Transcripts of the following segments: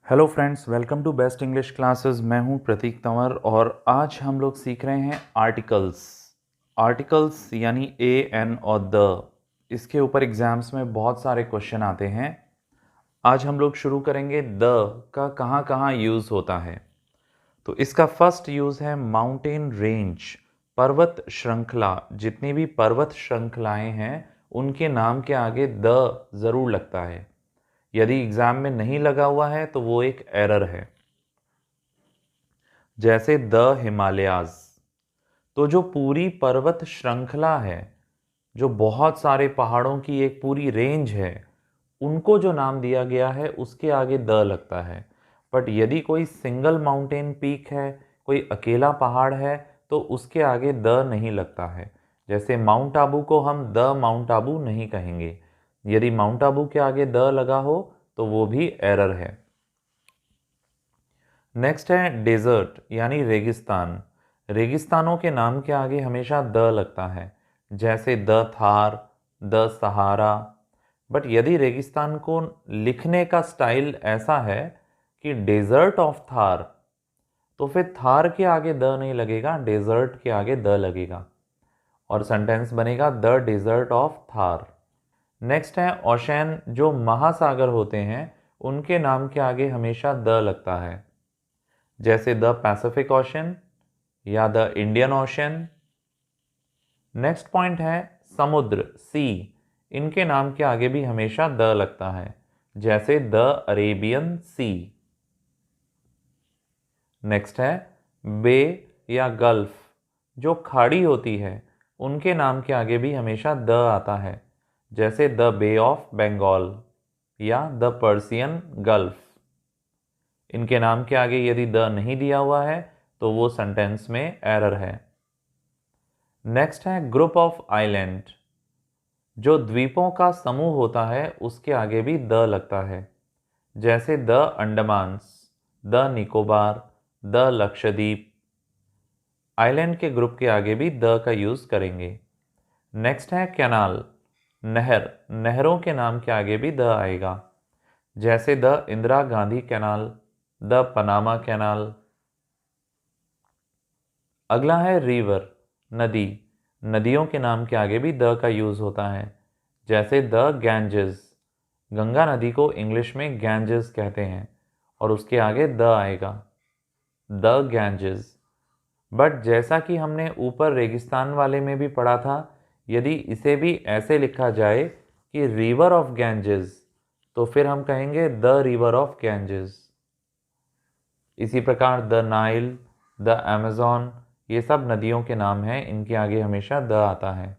Hello friends, welcome to best English classes. मैं हूं प्रतीक तंवर और आज हम लोग सीख रहे हैं आर्टिकल्स। आर्टिकल्स यानी ए, एन और द। इसके ऊपर एग्जाम्स में बहुत सारे क्वेश्चन आते हैं। आज हम लोग शुरू करेंगे द का कहाँ कहाँ यूज़ होता है। तो इसका फर्स्ट यूज़ है माउंटेन रेंज, पर्वत श्रृंखला। जितनी भी पर्वत श्रृंखलाएं हैं उनके नाम के आगे द ज़रूर लगता है। यदि एग्जाम में नहीं लगा हुआ है तो वो एक एरर है। जैसे द हिमालयाज, तो जो पूरी पर्वत श्रृंखला है, जो बहुत सारे पहाड़ों की एक पूरी रेंज है, उनको जो नाम दिया गया है उसके आगे द लगता है। बट यदि कोई सिंगल माउंटेन पीक है, कोई अकेला पहाड़ है, तो उसके आगे द नहीं लगता है। जैसे माउंट आबू को हम द माउंट आबू नहीं कहेंगे। यदि माउंट आबू के आगे द लगा हो तो वो भी एरर है। नेक्स्ट है डेजर्ट यानी रेगिस्तान। रेगिस्तानों के नाम के आगे हमेशा द लगता है। जैसे the Thar, the Sahara. But यदि रेगिस्तान को लिखने का स्टाइल ऐसा है कि डेजर्ट ऑफ थार, तो फिर थार के आगे द नहीं लगेगा, डेजर्ट के आगे द लगेगा और सेंटेंस बनेगा the desert of Thar. Next है ओशन। जो महासागर होते हैं उनके नाम के आगे हमेशा द लगता है। जैसे द पैसिफिक ओशन या the Indian ocean. Next point है समुद्र, सी। इनके नाम के आगे भी हमेशा द लगता है। जैसे द अरेबियन सी। नेक्स्ट है बे या गल्फ। जो खाड़ी होती है उनके नाम के आगे भी हमेशा द आता है। जैसे द बे ऑफ बंगाल या द पर्सियन गल्फ। इनके नाम के आगे यदि द नहीं दिया हुआ है तो वो सेंटेंस में एरर है। नेक्स्ट है ग्रुप ऑफ आइलैंड। जो द्वीपों का समूह होता है उसके आगे भी द लगता है। जैसे the Andamans, the Nicobar, the Lakshadweep. Island के ग्रुप के आगे भी द का यूज़ करेंगे। नेक्स्ट है कैनाल, नहर। नहरों के नाम के आगे भी द आएगा। जैसे the Indira Gandhi canal, the Panama canal. अगला है रिवर, नदी। नदियों के नाम के आगे भी द का यूज़ होता है। जैसे द गैंजेस। गंगा नदी को इंग्लिश में गैंजेस कहते हैं और उसके आगे द आएगा, द गैंजेस। बट जैसा कि हमने ऊपर रेगिस्तान वाले में भी पढ़ा था, यदि इसे भी ऐसे लिखा जाए कि रिवर ऑफ गैंजेस, तो फिर हम कहेंगे द रिवर ऑफ गैंजेस। इसी प्रकार द नाइल, द अमेज़न, ये सब नदियों के नाम हैं, इनके आगे हमेशा द आता है।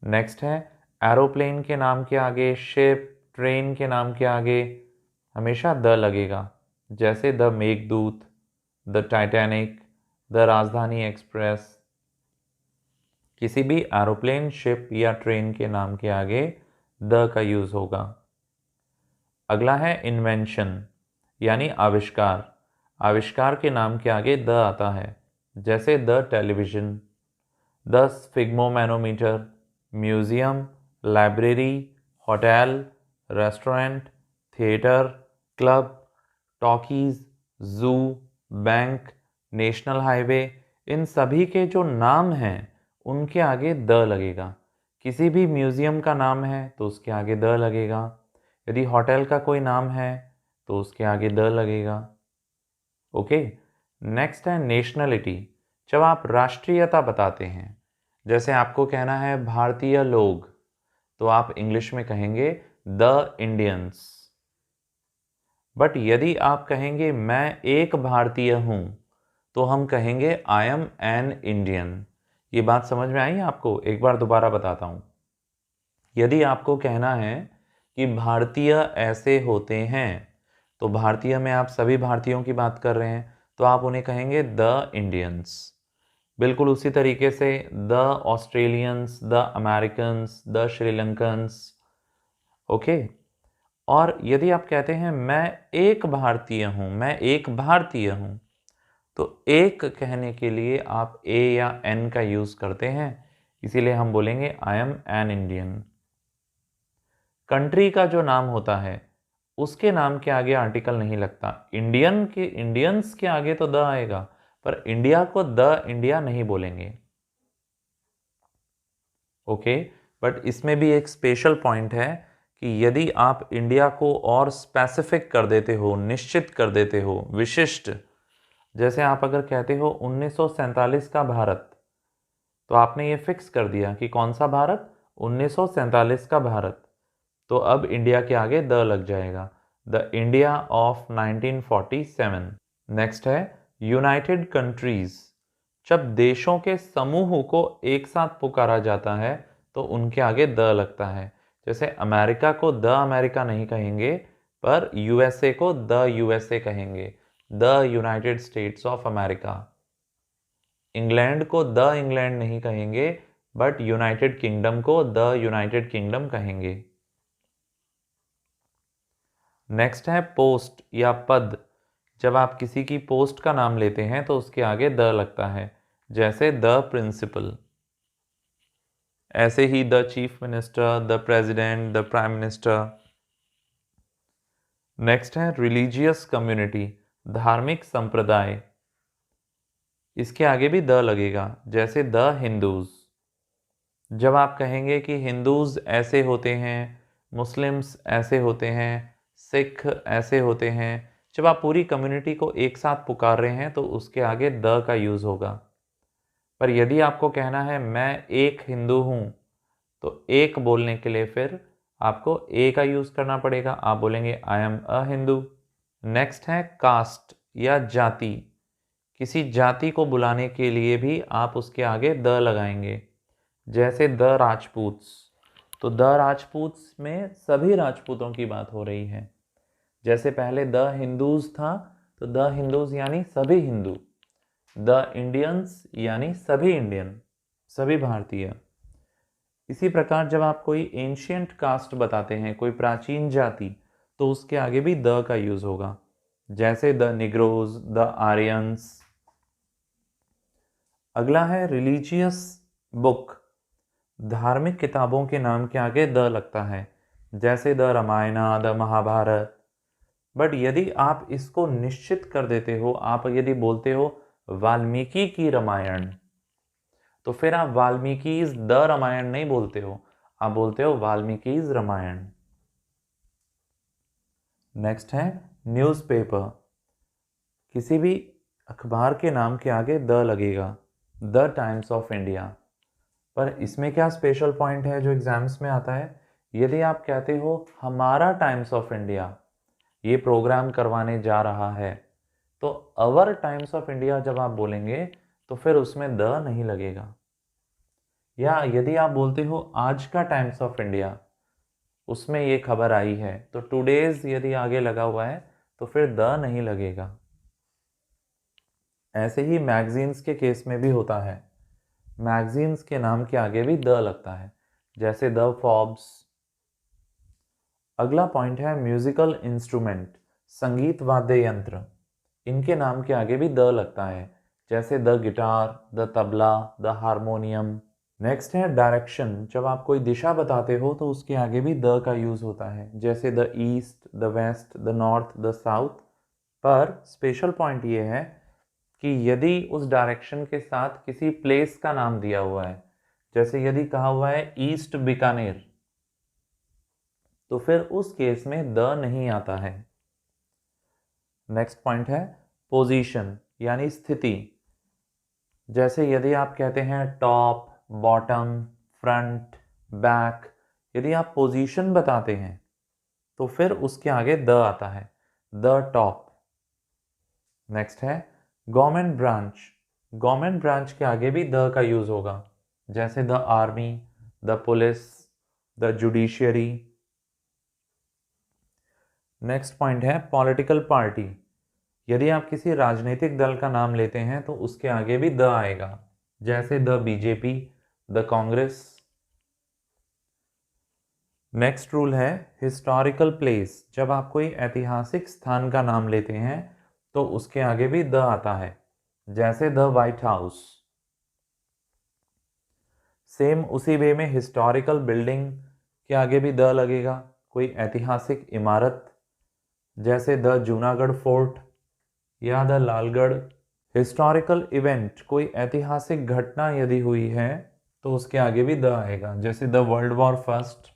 नेक्स्ट है एरोप्लेन के नाम के आगे, शिप, ट्रेन के नाम के आगे हमेशा द लगेगा। जैसे the Meghdoot, the Titanic, the राजधानी एक्सप्रेस। किसी भी एरोप्लेन, शिप या ट्रेन के नाम के आगे द का यूज़ होगा। अगला है इन्वेंशन यानी आविष्कार। आविष्कार के नाम के आगे द आता है। जैसे the television, the sphygmomanometer, museum, library, hotel, restaurant, theatre, club, talkies, zoo, bank, national highway. इन सभी के जो नाम हैं उनके आगे द लगेगा। किसी भी म्यूज़ियम का नाम है तो उसके आगे द लगेगा। यदि होटल का कोई नाम है तो उसके आगे द लगेगा। ओके। नेक्स्ट है नेशनलिटी। जब आप राष्ट्रीयता बताते हैं, जैसे आपको कहना है भारतीय लोग, तो आप इंग्लिश में कहेंगे द इंडियंस। बट यदि आप कहेंगे मैं एक भारतीय हूँ, तो हम कहेंगे आई एम एन इंडियन। ये बात समझ में आई आपको? एक बार दोबारा बताता हूँ। यदि आपको कहना है कि भारतीय ऐसे होते हैं, तो भारतीय में आप सभी भारतीयों की बात कर रहे हैं, तो आप उन्हें कहेंगे द इंडियंस। बिल्कुल उसी तरीके से the Australians, the Americans, the Sri Lankans. Okay. और यदि आप कहते हैं मैं एक भारतीय हूँ, मैं एक भारतीय हूँ, तो एक कहने के लिए आप ए या एन का यूज़ करते हैं, इसीलिए हम बोलेंगे I am an Indian. Country का जो नाम होता है उसके नाम के आगे आर्टिकल नहीं लगता। इंडियंस के आगे तो द आएगा, पर इंडिया को द इंडिया नहीं बोलेंगे। ओके, बट इसमें भी एक स्पेशल पॉइंट है कि यदि आप इंडिया को और स्पेसिफिक कर देते हो, निश्चित कर देते हो, विशिष्ट, जैसे आप अगर कहते हो 1947 का भारत, तो आपने ये फिक्स कर दिया कि कौन सा भारत, 1947 का भारत, तो अब इंडिया के आगे द लग जाएगा, द इंडिया ऑफ 1947। नेक्स्ट है यूनाइटेड कंट्रीज। जब देशों के समूह को एक साथ पुकारा जाता है तो उनके आगे द लगता है। जैसे अमेरिका को द अमेरिका नहीं कहेंगे, पर यूएसए को द यूएसए कहेंगे, the United states of America. England को द इंग्लैंड नहीं कहेंगे, बट यूनाइटेड किंगडम को द यूनाइटेड किंगडम कहेंगे। नेक्स्ट है पोस्ट या पद। जब आप किसी की पोस्ट का नाम लेते हैं तो उसके आगे द लगता है, जैसे द प्रिंसिपल। ऐसे ही the chief minister, the president, the prime minister. Next है रिलीजियस कम्युनिटी, धार्मिक संप्रदाय। इसके आगे भी द लगेगा, जैसे द हिंदूज। जब आप कहेंगे कि हिंदूज ऐसे होते हैं, मुस्लिम्स ऐसे होते हैं, सिख ऐसे होते हैं, जब आप पूरी कम्युनिटी को एक साथ पुकार रहे हैं तो उसके आगे द का यूज़ होगा। पर यदि आपको कहना है मैं एक हिंदू हूँ, तो एक बोलने के लिए फिर आपको ए का यूज़ करना पड़ेगा, आप बोलेंगे I am a Hindu. Next है कास्ट या जाति। किसी जाति को बुलाने के लिए भी आप उसके आगे द लगाएंगे, जैसे द राजपूत्स। तो द राजपूत्स में सभी राजपूतों की बात हो रही है। जैसे पहले द हिंदूज था, तो द हिंदूज यानी सभी हिंदू, द इंडियंस यानी सभी इंडियन, सभी भारतीय। इसी प्रकार जब आप कोई एंशियंट कास्ट बताते हैं, कोई प्राचीन जाति, तो उसके आगे भी द का यूज होगा, जैसे द निग्रोज, द आर्यंस। अगला है रिलीजियस बुक। धार्मिक किताबों के नाम के आगे द लगता है, जैसे the Ramayana, the Mahabharat. But यदि आप इसको निश्चित कर देते हो, आप यदि बोलते हो वाल्मीकि की रामायण, तो फिर आप वाल्मीकि's द रामायण नहीं बोलते हो, आप बोलते हो वाल्मीकि's रामायण। नेक्स्ट है न्यूज़पेपर। किसी भी अखबार के नाम के आगे द लगेगा, द टाइम्स ऑफ इंडिया। पर इसमें क्या स्पेशल पॉइंट है जो एग्जाम्स में आता है, यदि आप कहते हो हमारा टाइम्स ऑफ इंडिया ये प्रोग्राम करवाने जा रहा है, तो अवर टाइम्स ऑफ इंडिया जब आप बोलेंगे तो फिर उसमें द नहीं लगेगा। या यदि आप बोलते हो आज का टाइम्स ऑफ इंडिया, उसमें ये खबर आई है, तो टुडेज यदि आगे लगा हुआ है तो फिर द नहीं लगेगा। ऐसे ही मैगजीन्स के केस में भी होता है, मैगजीन्स के नाम के आगे भी द लगता है, जैसे द फॉर्ब्स। अगला पॉइंट है म्यूजिकल इंस्ट्रूमेंट, संगीत वाद्य यंत्र। इनके नाम के आगे भी द लगता है, जैसे the guitar, the tabla, the harmonium. Next है डायरेक्शन। जब आप कोई दिशा बताते हो तो उसके आगे भी द का यूज़ होता है, जैसे the east, the west, the north, the south. पर स्पेशल पॉइंट ये है कि यदि उस डायरेक्शन के साथ किसी प्लेस का नाम दिया हुआ है, जैसे यदि कहा हुआ है ईस्ट बीकानेर, तो फिर उस केस में द नहीं आता है। नेक्स्ट पॉइंट है पोजीशन यानी स्थिति। जैसे यदि आप कहते हैं टॉप, बॉटम, फ्रंट, बैक, यदि आप पोजीशन बताते हैं तो फिर उसके आगे द आता है, द टॉप। नेक्स्ट है गवर्नमेंट ब्रांच। गवर्नमेंट ब्रांच के आगे भी द का यूज होगा, जैसे the army, the police, the judiciary. Next point है पॉलिटिकल पार्टी। यदि आप किसी राजनीतिक दल का नाम लेते हैं तो उसके आगे भी द आएगा, जैसे the BJP, the Congress. Next rule है हिस्टोरिकल प्लेस। जब आप कोई ऐतिहासिक स्थान का नाम लेते हैं तो उसके आगे भी द आता है, जैसे द व्हाइट हाउस। सेम उसी वे में हिस्टोरिकल बिल्डिंग के आगे भी द लगेगा, कोई ऐतिहासिक इमारत। जैसे द जूनागढ़ फोर्ट या द लालगढ़। हिस्टोरिकल इवेंट, कोई ऐतिहासिक घटना यदि हुई है तो उसके आगे भी द आएगा, जैसे द वर्ल्ड वॉर फर्स्ट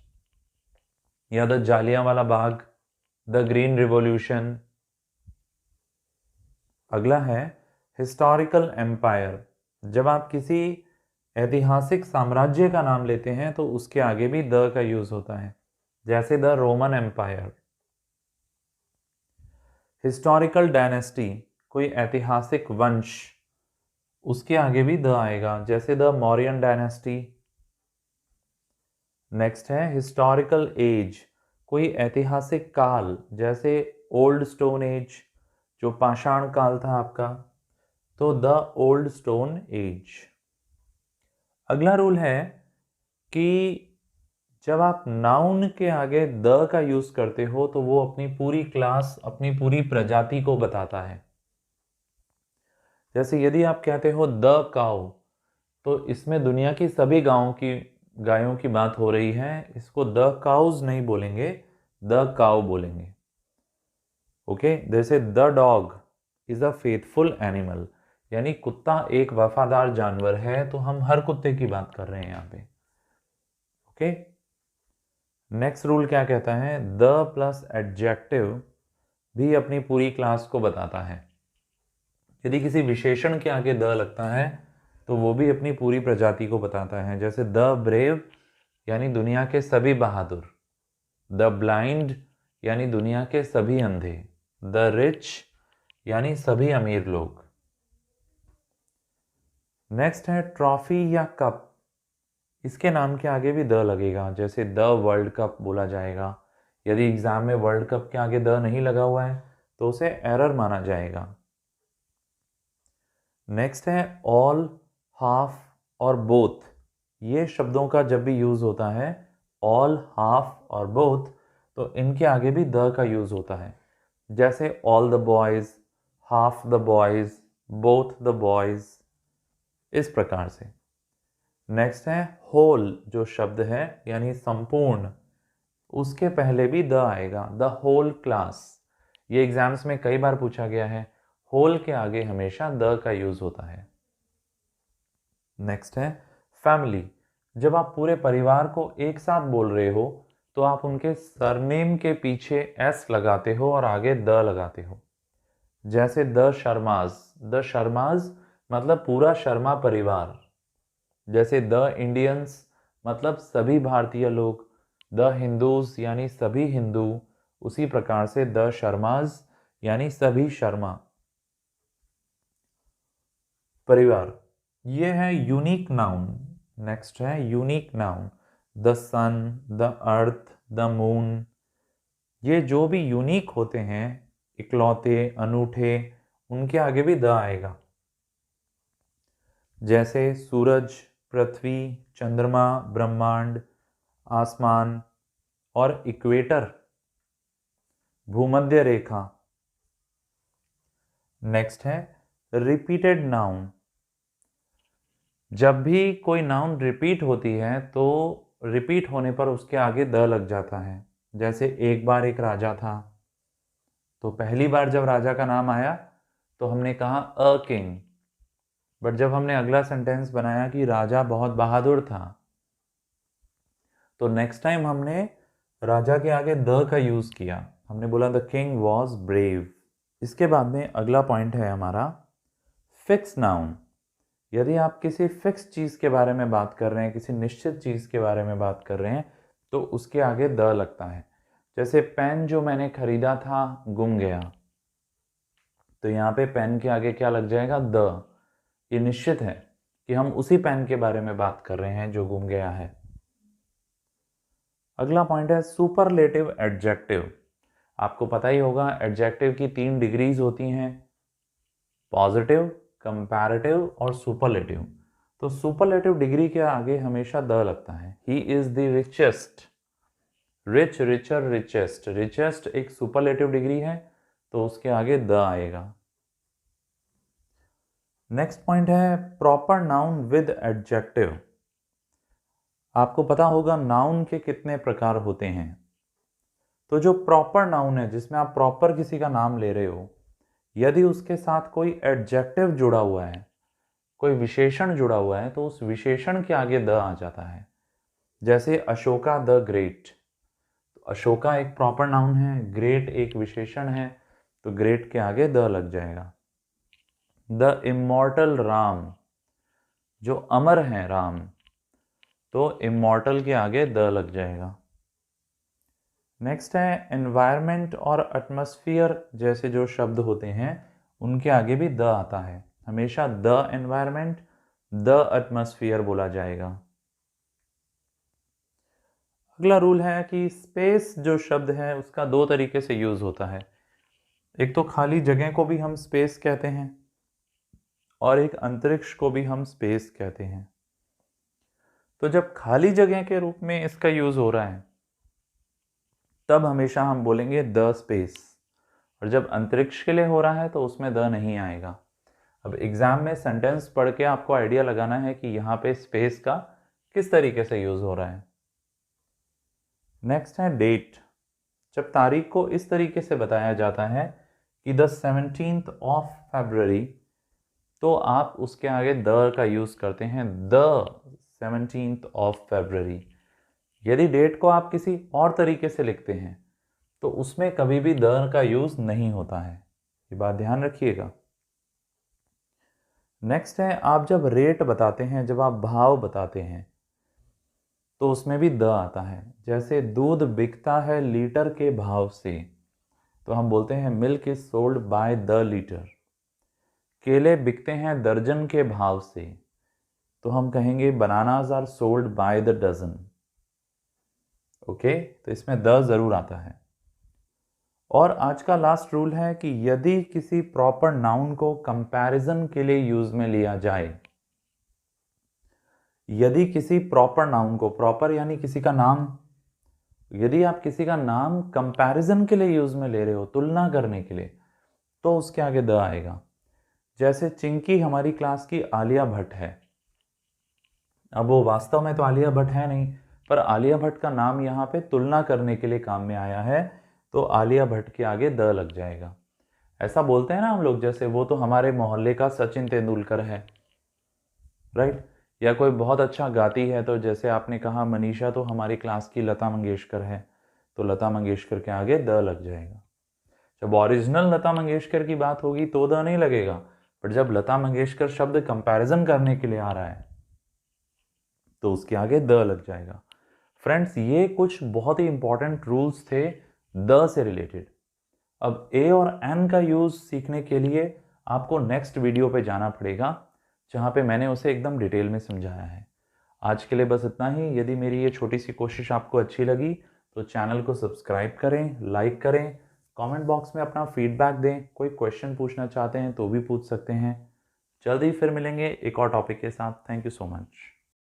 या the Jallianwala Bagh, the green revolution. अगला है हिस्टोरिकल एम्पायर। जब आप किसी ऐतिहासिक साम्राज्य का नाम लेते हैं तो उसके आगे भी द का यूज होता है, जैसे the Roman empire. Historical dynasty, कोई ऐतिहासिक वंश, उसके आगे भी द आएगा, जैसे द मौर्यन डायनेस्टी। नेक्स्ट है हिस्टोरिकल एज, कोई ऐतिहासिक काल, जैसे ओल्ड स्टोन एज, जो पाषाण काल था आपका, तो द ओल्ड स्टोन एज। अगला रूल है कि जब आप नाउन के आगे द का यूज करते हो तो वो अपनी पूरी क्लास, अपनी पूरी प्रजाति को बताता है। जैसे यदि आप कहते हो द काउ, तो इसमें दुनिया की सभी गायों की बात हो रही है। इसको द काउज नहीं बोलेंगे, द काउ बोलेंगे। ओके, जैसे the dog is a faithful animal, यानी कुत्ता एक वफादार जानवर है, तो हम हर कुत्ते की बात कर रहे हैं यहाँ पे। ओके, नेक्स्ट रूल क्या कहता है, द प्लस एडजेक्टिव भी अपनी पूरी क्लास को बताता है। यदि किसी विशेषण के आगे द लगता है तो वो भी अपनी पूरी प्रजाति को बताता है, जैसे द ब्रेव यानी दुनिया के सभी बहादुर, द ब्लाइंड यानी दुनिया के सभी अंधे, द रिच यानी सभी अमीर लोग। नेक्स्ट है ट्रॉफी या कप। इसके नाम के आगे भी द लगेगा, जैसे द वर्ल्ड कप बोला जाएगा। यदि एग्जाम में वर्ल्ड कप के आगे द नहीं लगा हुआ है तो उसे एरर माना जाएगा। नेक्स्ट है ऑल, हाफ और बोथ। ये शब्दों का जब भी यूज होता है, ऑल, हाफ और बोथ, तो इनके आगे भी द का यूज होता है, जैसे all the boys, half the boys, both the boys, इस प्रकार से। नेक्स्ट है होल, जो शब्द है यानी संपूर्ण, उसके पहले भी द आएगा, द होल क्लास। ये एग्जाम्स में कई बार पूछा गया है, होल के आगे हमेशा द का यूज होता है। नेक्स्ट है फैमिली। जब आप पूरे परिवार को एक साथ बोल रहे हो तो आप उनके सरनेम के पीछे एस लगाते हो और आगे द लगाते हो, जैसे द शर्माज। द शर्माज मतलब पूरा शर्मा परिवार, जैसे द इंडियंस मतलब सभी भारतीय लोग, द हिंदूज यानी सभी हिंदू, उसी प्रकार से द शर्माज यानी सभी शर्मा परिवार। ये है यूनिक नाउन। नेक्स्ट है unique noun, the sun, the earth, the moon. ये जो भी यूनिक होते हैं, इकलौते, अनूठे, उनके आगे भी द आएगा, जैसे सूरज, पृथ्वी, चंद्रमा, ब्रह्मांड, आसमान और इक्वेटर, भूमध्य रेखा। नेक्स्ट है रिपीटेड नाउन। जब भी कोई नाउन रिपीट होती है तो रिपीट होने पर उसके आगे द लग जाता है, जैसे एक बार एक राजा था, तो पहली बार जब राजा का नाम आया तो हमने कहा अ किंग, बट जब हमने अगला सेंटेंस बनाया कि राजा बहुत बहादुर था, तो नेक्स्ट टाइम हमने राजा के आगे द का यूज किया, हमने बोला द किंग वॉज ब्रेव। इसके बाद में अगला पॉइंट है हमारा फिक्स नाउन। यदि आप किसी फिक्स चीज के बारे में बात कर रहे हैं, किसी निश्चित चीज के बारे में बात कर रहे हैं, तो उसके आगे द लगता है। जैसे पेन जो मैंने खरीदा था गुम गया, तो यहाँ पे पेन के आगे क्या लग जाएगा, द। ये निश्चित है कि हम उसी पेन के बारे में बात कर रहे हैं जो गुम गया है। अगला पॉइंट है सुपरलेटिव एडजेक्टिव। आपको पता ही होगा एडजेक्टिव की 3 डिग्रीज होती हैं, पॉजिटिव, कंपैरेटिव और सुपरलेटिव। तो सुपरलेटिव डिग्री के आगे हमेशा द लगता है। He is the richest, rich, richer, richest. Richest एक सुपरलेटिव डिग्री है, तो उसके आगे द आएगा। नेक्स्ट पॉइंट है प्रॉपर नाउन विद एडजेक्टिव। आपको पता होगा नाउन के कितने प्रकार होते हैं, तो जो प्रॉपर नाउन है, जिसमें आप प्रॉपर किसी का नाम ले रहे हो, यदि उसके साथ कोई एडजेक्टिव जुड़ा हुआ है, कोई विशेषण जुड़ा हुआ है, तो उस विशेषण के आगे द आ जाता है। जैसे अशोका द ग्रेट, तो अशोका एक प्रॉपर नाउन है, ग्रेट एक विशेषण है, तो ग्रेट के आगे द लग जाएगा। द इमॉर्टल राम, जो अमर है राम, तो इमॉर्टल के आगे द लग जाएगा। नेक्स्ट है एनवायरनमेंट और एटमॉस्फेयर जैसे जो शब्द होते हैं उनके आगे भी द आता है। हमेशा द एनवायरनमेंट, द एटमॉस्फेयर बोला जाएगा। अगला रूल है कि स्पेस जो शब्द है उसका दो तरीके से यूज होता है। एक तो खाली जगह को भी हम स्पेस कहते हैं और एक अंतरिक्ष को भी हम स्पेस कहते हैं। तो जब खाली जगह के रूप में इसका यूज हो रहा है तब हमेशा हम बोलेंगे द स्पेस, और जब अंतरिक्ष के लिए हो रहा है तो उसमें द नहीं आएगा। अब एग्जाम में सेंटेंस पढ़ के आपको आइडिया लगाना है कि यहाँ पे स्पेस का किस तरीके से यूज हो रहा है। नेक्स्ट है डेट। जब तारीख को इस तरीके से बताया जाता है कि द 17th ऑफ फरवरी, तो आप उसके आगे द का यूज करते हैं, द 17th ऑफ फरवरी। यदि डेट को आप किसी और तरीके से लिखते हैं तो उसमें कभी भी द का यूज नहीं होता है, ये बात ध्यान रखिएगा। नेक्स्ट है आप जब रेट बताते हैं, जब आप भाव बताते हैं, तो उसमें भी द आता है। जैसे दूध बिकता है लीटर के भाव से, तो हम बोलते हैं milk is sold by the litre. केले बिकते हैं दर्जन के भाव से, तो हम कहेंगे bananas are sold by the dozen. Okay, तो इसमें द जरूर आता है। और आज का लास्ट रूल है कि यदि किसी प्रॉपर नाउन को कंपैरिजन के लिए यूज में लिया जाए, यदि किसी प्रॉपर नाउन को, प्रॉपर यानी किसी का नाम, यदि आप किसी का नाम कंपैरिजन के लिए यूज में ले रहे हो, तुलना करने के लिए, तो उसके आगे द आएगा। जैसे चिंकी हमारी क्लास की आलिया भट्ट है। अब वो वास्तव में तो आलिया भट्ट है नहीं, पर आलिया भट्ट का नाम यहाँ पे तुलना करने के लिए काम में आया है, तो आलिया भट्ट के आगे द लग जाएगा। ऐसा बोलते हैं ना हम लोग, जैसे वो तो हमारे मोहल्ले का सचिन तेंदुलकर है, राइट। या कोई बहुत अच्छा गाती है, तो जैसे आपने कहा मनीषा तो हमारी क्लास की लता मंगेशकर है, तो लता मंगेशकर के आगे द लग जाएगा। जब ओरिजिनल लता मंगेशकर की बात होगी तो द नहीं लगेगा, पर जब लता मंगेशकर शब्द कंपैरिजन करने के लिए आ रहा है तो उसके आगे द लग जाएगा। फ्रेंड्स, ये कुछ बहुत ही इंपॉर्टेंट रूल्स थे द से रिलेटेड। अब ए और एन का यूज सीखने के लिए आपको नेक्स्ट वीडियो पे जाना पड़ेगा, जहाँ पे मैंने उसे एकदम डिटेल में समझाया है। आज के लिए बस इतना ही। यदि मेरी ये छोटी सी कोशिश आपको अच्छी लगी तो चैनल को सब्सक्राइब करें, लाइक करें, कमेंट बॉक्स में अपना फीडबैक दें। कोई क्वेश्चन पूछना चाहते हैं तो भी पूछ सकते हैं। जल्दी फिर मिलेंगे एक और टॉपिक के साथ। Thank you so much.